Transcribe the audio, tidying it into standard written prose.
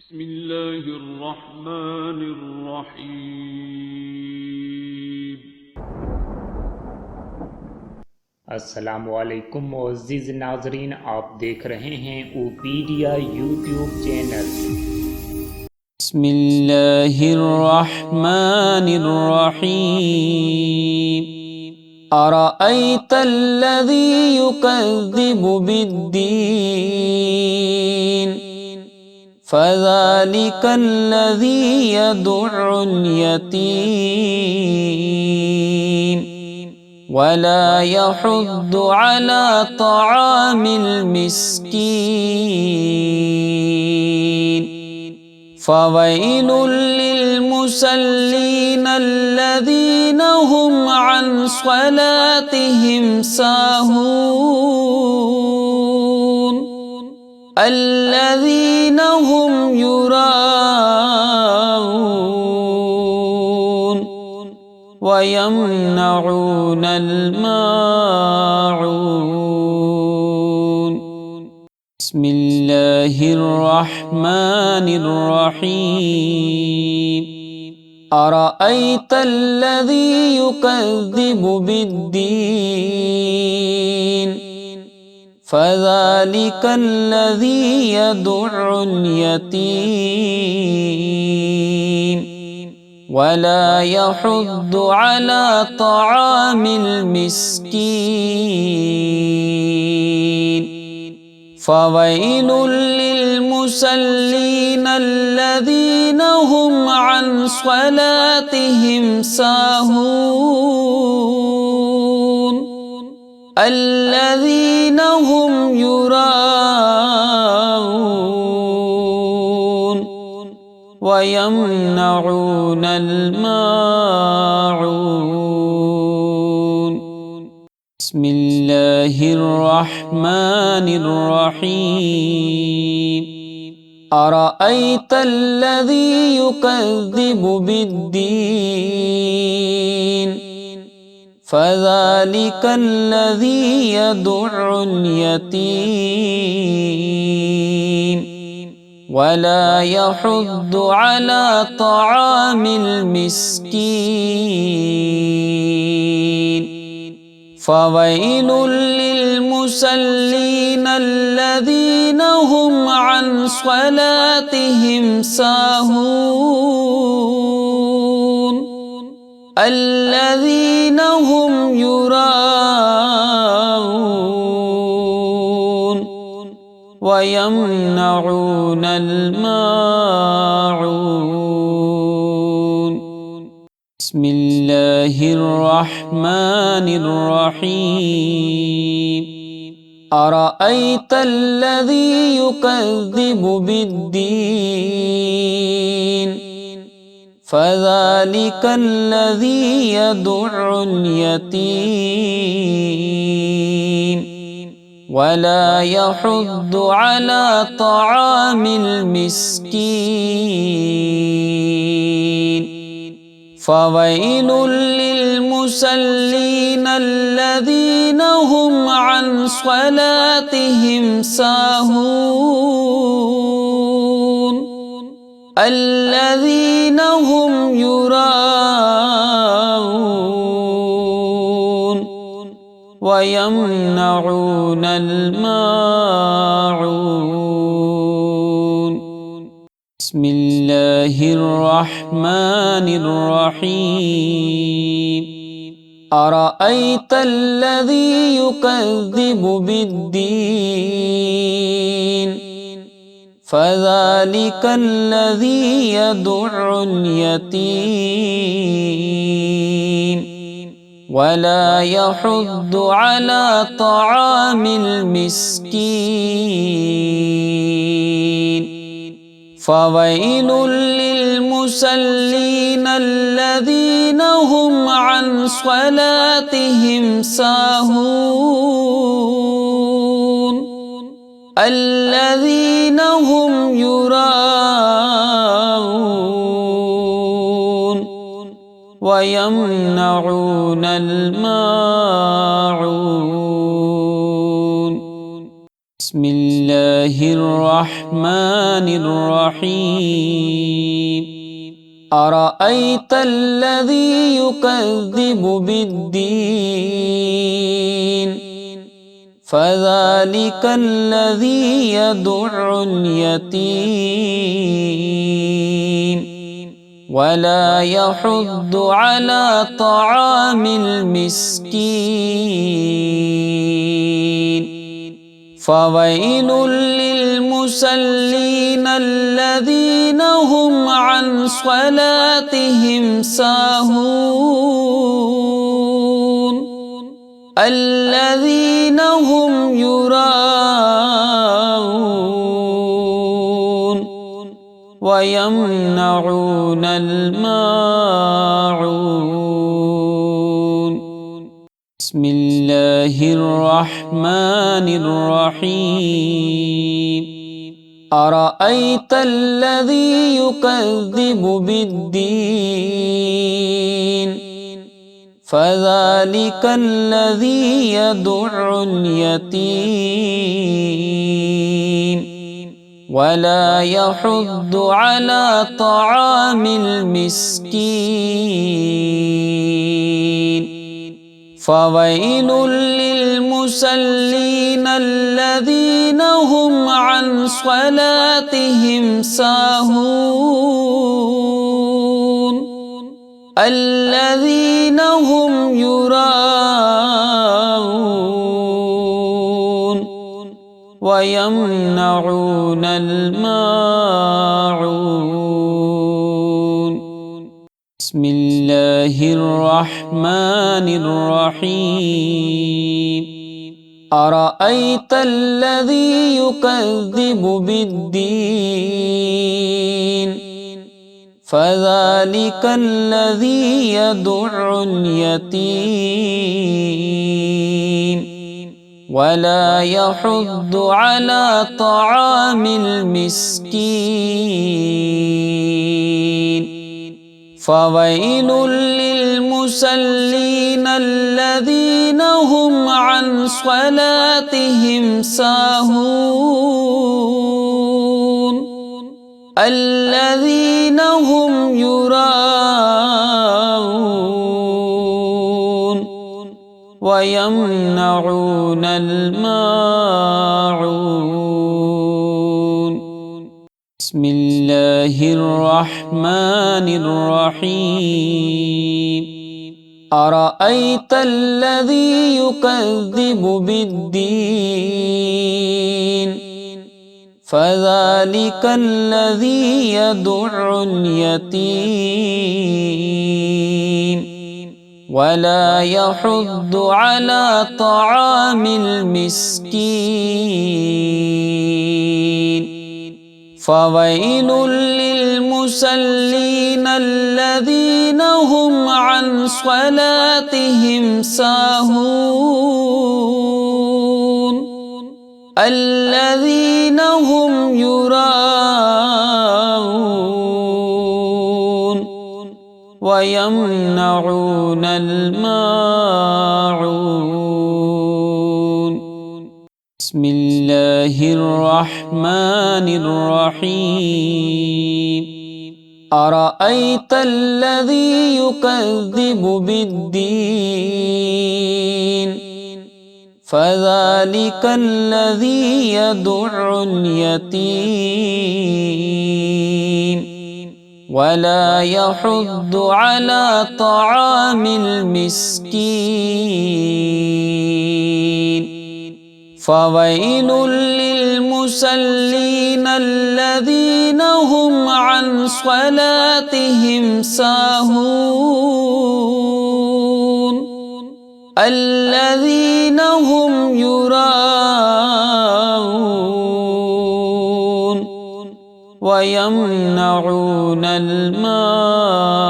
بسم الله الرحمن الرحيم। अस्सलामुअलैकुम मुअज़्ज़िज़ नाज़रीन, आप देख रहे हैं ओपीडिया यूट्यूब चैनल। बिस्मिल्लाहिर्रहमानिर्रहीम। अरअयत अल्लज़ी युकज़्ज़िबु बिद्दीन फ़ज़ालिकल्लज़ी यदु'उल यतीम वला यहुद्दु अला तआमिल मिस्कीन फ़वैलुल लिलमुसल्लीन अल्लज़ीना हुम अन स्वलातिहिम साहून अल्लज़ीना हुम युराऊन वयमनऊनल माऊन। बिस्मिल्लाहिर्रहमानिर्रहीम। अरअयत अल्लज़ी युकज़्ज़िबु बिद्दीन फ़ज़ालिकल्लज़ी यदु'उल यतीम वला यहुद्दु अला तआमिल मिस्कीन फ़वैलुल लिलमुसल्लीन अल्लज़ीना हुम अन स्वलातिहिम साहून अल्लज़ीना हुम युराऊन वयमनऊनल माऊन। बिस्मिल्लाहिर्रहमानिर्रहीम। अरअयत अल्लज़ी युकज़्ज़िबु बिद्दीन फ़ज़ालिकल्लज़ी यदु'उल यतीम वला यहुद्दु अला तआमिल मिस्कीन फ़वैलुल लिलमुसल्लीन अल्लज़ीना हुम अन स्वलातिहिम साहून अल्लज़ीना हुम युराऊन वयमनऊनल माऊन। बिस्मिल्लाहिर्रहमानिर्रहीम। अरअयत अल्लज़ी युकज़्ज़िबु बिद्दीन फ़ज़ालिकल्लज़ी यदु'उल यतीम वला यहुद्दु अला तआमिल मिस्कीन फ़वैलुल लिलमुसल्लीन अल्लज़ीना हुम अन स्वलातिहिम साहून अल्लज़ीना हुम युराऊन वयमनऊनल माऊन। बिस्मिल्लाहिर्रहमानिर्रहीम। अरअयत अल्लज़ी युकज़्ज़िबु बिद्दीन फ़ज़ालिकल्लज़ी यदु'उल यतीम वला यहुद्दु अला तआमिल मिस्कीन फ़वैलुल लिलमुसल्लीन अल्लज़ीना हुम अन स्वलातिहिम साहून अल्लज़ीना हुम युराऊन वयमनऊनल माऊन। बिस्मिल्लाहिर्रहमानिर्रहीम। الرحمن الرحيم أرأيت الذي يكذب بالدين فذلك الذي يدع اليتيم ولا يحض على طعام المسكين فويل للمصلين الذين هم عن صلاتهم ساهون الذين هم يراءون ويمنعون الماعون بسم الله الرحمن الرحيم أرأيت الذي يكذب بالدين فذلك الذي يدع اليتيم ولا يحض على طعام المسكين فويل للمصلين الذين هم عن صلاتهم ساهون الذين هم يراءون ويمنعون الماعون بسم الله الرحمن الرحيم أرأيت الذي يكذب بالدين فذلك الذي يدع اليتيم ولا يحض على طعام المسكين فويل للمصلين الذين هم عن صلاتهم ساهون الذين هم يراءون ويمنعون الماعون بسم الله الرحمن الرحيم أرأيت الذي يكذب بالدين فذلك الذي يدع اليتيم ولا يحض على طعام المسكين فويل للمصلين الذين هم عن صلاتهم ساهون الذين هم يراءون ويمنعون الماعون بسم الله الرحمن الرحيم أرأيت الذي يكذب بالدين فذلك الذي يدع اليتيم ولا يحض على طعام المسكين فويل للمصلين الذين هم عن صلاتهم ساهون الذين هم يراءون ويمنعون الماعون